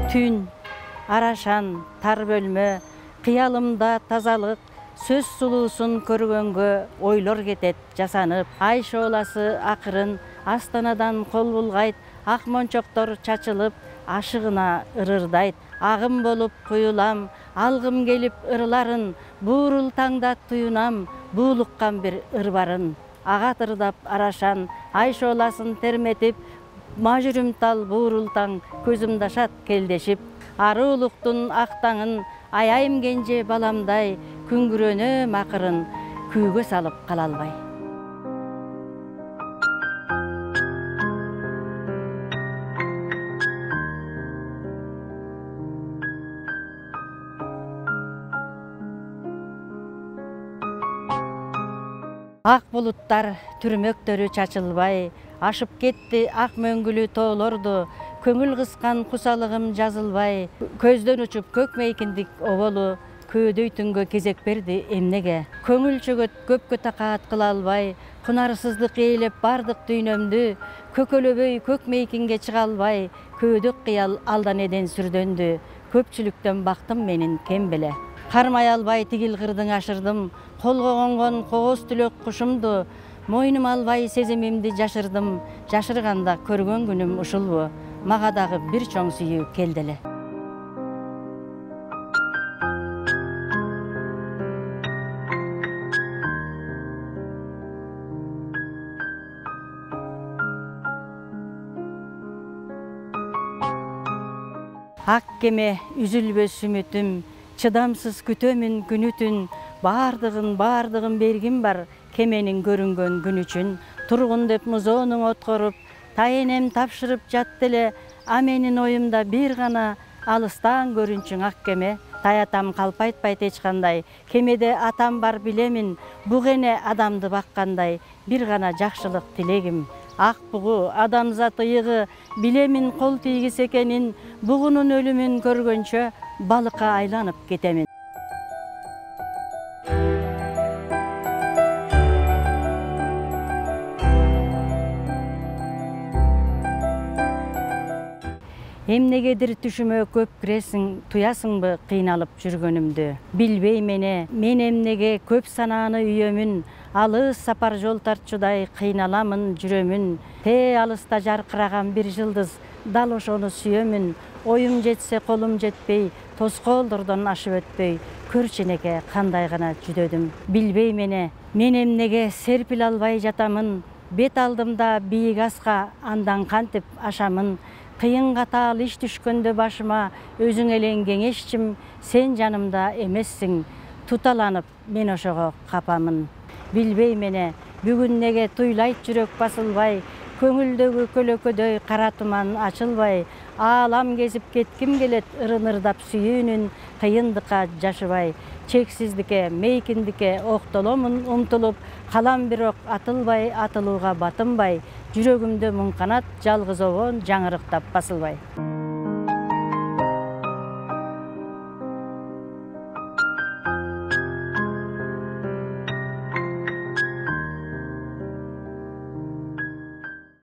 Түн, арашан, тар бөлмө, кыялымда тазалык, сөз сулуусын көргөнгө ойлор кетет жасанып. Ай шооласы акырын астанадан кол булгайт, ак мончоктор чачылып, ашыгына ырырдайт. Агым болуп куюлам, алгым келип ырларын, буурул таңда туюнам, буулуккан бир ырбарын. Агат ырдап арашан, ай шооласын терметип, мажүрүм тал буурул таң көзүм дашат келдешип. Аруулуктун ак таңын аяйм кенже баламдай, күңгүрөнөм акырын күүгө салып кала албай. Ак булуттар түрмөктөрү чачылбай, ашып кетти ак мөңгүлүү тоолорду, көңүл кыскан кусалыгым жазылбай, көздөн учуп көк мейкиндик оболу, көөдөй түнгө кезек берди эмнеге. Көңүл чөгөт көпкө такаат кыла албай, кунарсыздык ээлеп бардык дүйнөмдү, көкөлөбөй көк мейкинге чыга албай, көөдөк кыял алдан эден сүрдөндү, көпчүлүктөн бактым менин кем беле. Кармай албай тигил кырдың ашырдым, колго конгон кооз түлөк кушумду, мойнум албай сезимимди жашырдым, жашырганда көргөн күнүм ушулбу, мага дагы бир чоң сүйүү келди эле. Ак кеме үзүлбөс үмүтүм, чыдамсыз күтөмүн күнү түн, бардыгын бергим бар кеменин көрүнгөн күн үчүн. Тургун деп музоонуң откоруп, тайенем тапшырып жатты эле, а менин оюмда бир гана алыстан көрүнчүң ак кеме. Таятам калп айтпайт эч кандай, кемеде атам бар билемин, буг эне адамды баккандай, бир гана жакшылык тилегим. Ак бугу, адамзат ыйыгы, билемин кол тийгис экенин, бугунун өлүмүн көргөнчө балыкка айланып кетемин. Эмнегедир түшүмө көп киресиң, туясыңбы кыйналып жүргөнүмдү. Билбейм эне, мен эмнеге көп санааны үйөмүн, алыс сапар жол тартчудай кыйналамын жүрөмүн. Алыста жаркыраган бир жылдыз, дал ошону сүйөмүн. Оюм жетсе колум жетпей, тоскоолдордон ашып өтпөй, көрчү энеке кандай гана жүдөдүм. Билбейм эне, мен эмнеге серпиле албай жатамын, бет алдымда бийик аска, андан кантип ашамын. Кыйын катаал иш түшкөндө башыма, өзүң элең кеңешчим, сен жанымда эмессиң, туталанып мен ошого капамын. Билбейм эне, бүгүн неге туйлайт жүрөк басылбай, көңүлдөгү көлөкөдөй кара туман ачылбай, аалам кезип кетким келет ырын-ырдап сүйүүнүн, кыйындыкка жашыбай, чексиздикке, мейкиндикке октоломун умтулуп, калам бирок атылбай, атылууга батынбай, жүрөгүмдө муң канат жалгыз обон жаңырыктап басылбай.